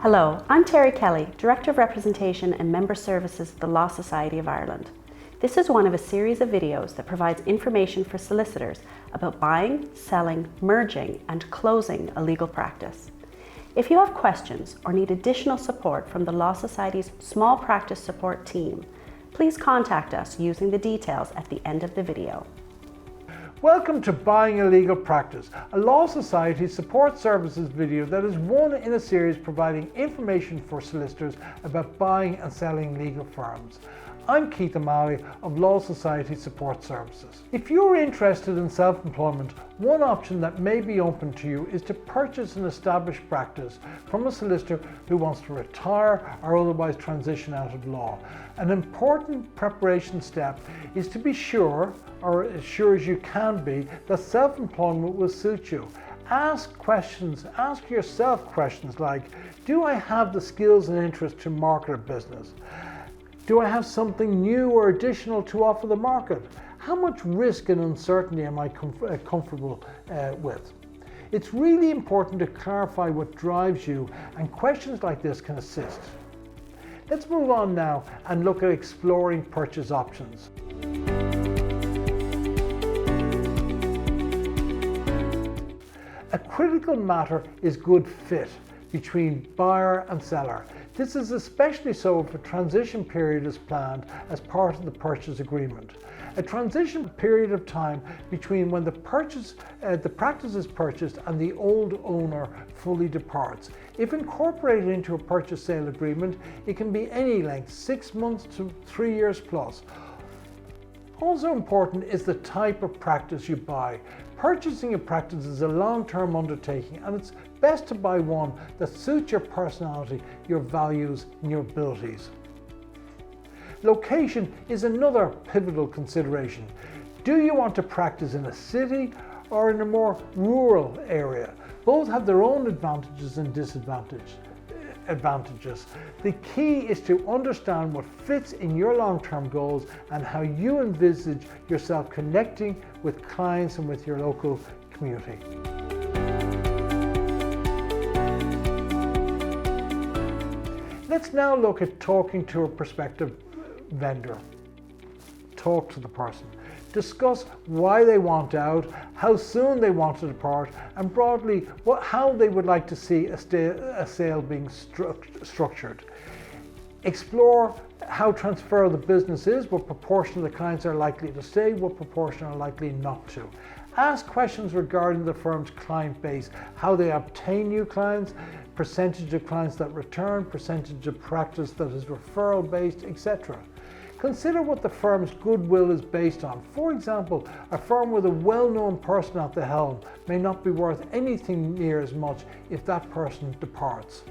Hello, I'm Terry Kelly, Director of Representation and Member Services at the Law Society of Ireland. This is one of a series of videos that provides information for solicitors about buying, selling, merging and closing a legal practice. If you have questions or need additional support from the Law Society's Small Practice Support team, please contact us using the details at the end of the video. Welcome to Buying a Legal Practice, a Law Society support services video that is one in a series providing information for solicitors about buying and selling legal firms. I'm Keith O'Malley of Law Society Support Services. If you're interested in self-employment, one option that may be open to you is to purchase an established practice from a solicitor who wants to retire or otherwise transition out of law. An important preparation step is to be sure, or as sure as you can be, that self-employment will suit you. Ask yourself questions like, do I have the skills and interest to market a business? Do I have something new or additional to offer the market? How much risk and uncertainty am I comfortable with? It's really important to clarify what drives you, and questions like this can assist. Let's move on now and look at exploring purchase options. A critical matter is good fit between buyer and seller. This is especially so if a transition period is planned as part of the purchase agreement. A transition period of time between when the practice is purchased and the old owner fully departs. If incorporated into a purchase sale agreement, it can be any length, 6 months to 3 years plus. Also important is the type of practice you buy. Purchasing a practice is a long-term undertaking, and it's best to buy one that suits your personality, your values, and your abilities. Location is another pivotal consideration. Do you want to practice in a city or in a more rural area? Both have their own advantages and disadvantages. The key is to understand what fits in your long-term goals and how you envisage yourself connecting with clients and with your local community. Let's now look at talking to a prospective vendor. Talk to the person. Discuss why they want out, how soon they want to depart, and broadly how they would like to see a sale being structured. Explore how transferable the business is, what proportion of the clients are likely to stay, what proportion are likely not to. Ask questions regarding the firm's client base, how they obtain new clients, percentage of clients that return, percentage of practice that is referral based, etc. Consider what the firm's goodwill is based on. For example, a firm with a well-known person at the helm may not be worth anything near as much if that person departs.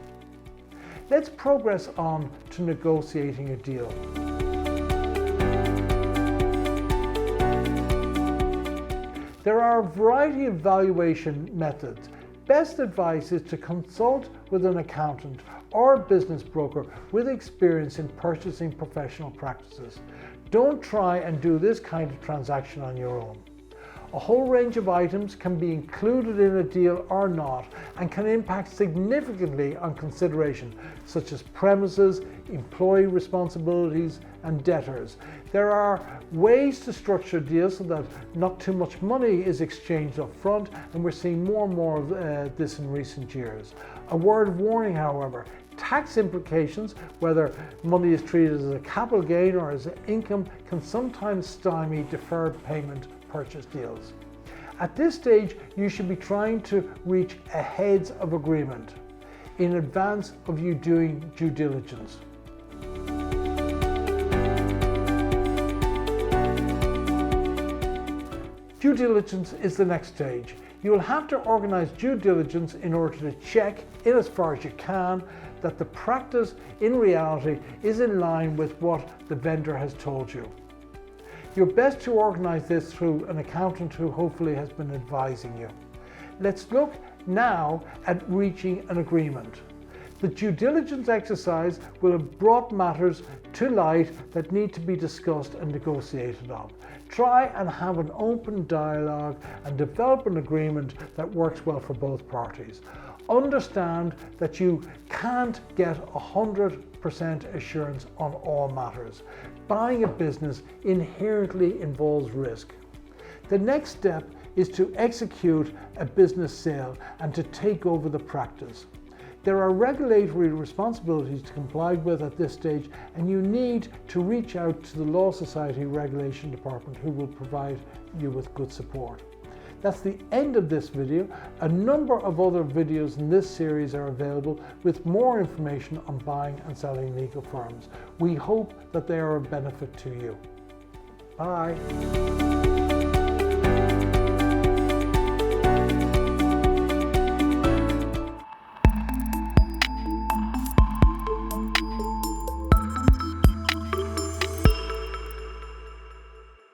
Let's progress on to negotiating a deal. There are a variety of valuation methods. Best advice is to consult with an accountant or a business broker with experience in purchasing professional practices. Don't try and do this kind of transaction on your own. A whole range of items can be included in a deal or not, and can impact significantly on consideration, such as premises, employee responsibilities, and debtors. There are ways to structure deals so that not too much money is exchanged up front, and we're seeing more and more of this in recent years. A word of warning, however, tax implications, whether money is treated as a capital gain or as income, can sometimes stymie deferred payment purchase deals. At this stage, you should be trying to reach a heads of agreement in advance of you doing due diligence. Due diligence is the next stage. You will have to organize due diligence in order to check, in as far as you can, that the practice in reality is in line with what the vendor has told you. You're best to organize this through an accountant who hopefully has been advising you. Let's look now at reaching an agreement. The due diligence exercise will have brought matters to light that need to be discussed and negotiated on. Try and have an open dialogue and develop an agreement that works well for both parties. Understand that you can't get 100% assurance on all matters. Buying a business inherently involves risk. The next step is to execute a business sale and to take over the practice. There are regulatory responsibilities to comply with at this stage, and you need to reach out to the Law Society Regulation Department, who will provide you with good support. That's the end of this video. A number of other videos in this series are available with more information on buying and selling legal firms. We hope that they are of benefit to you. Bye.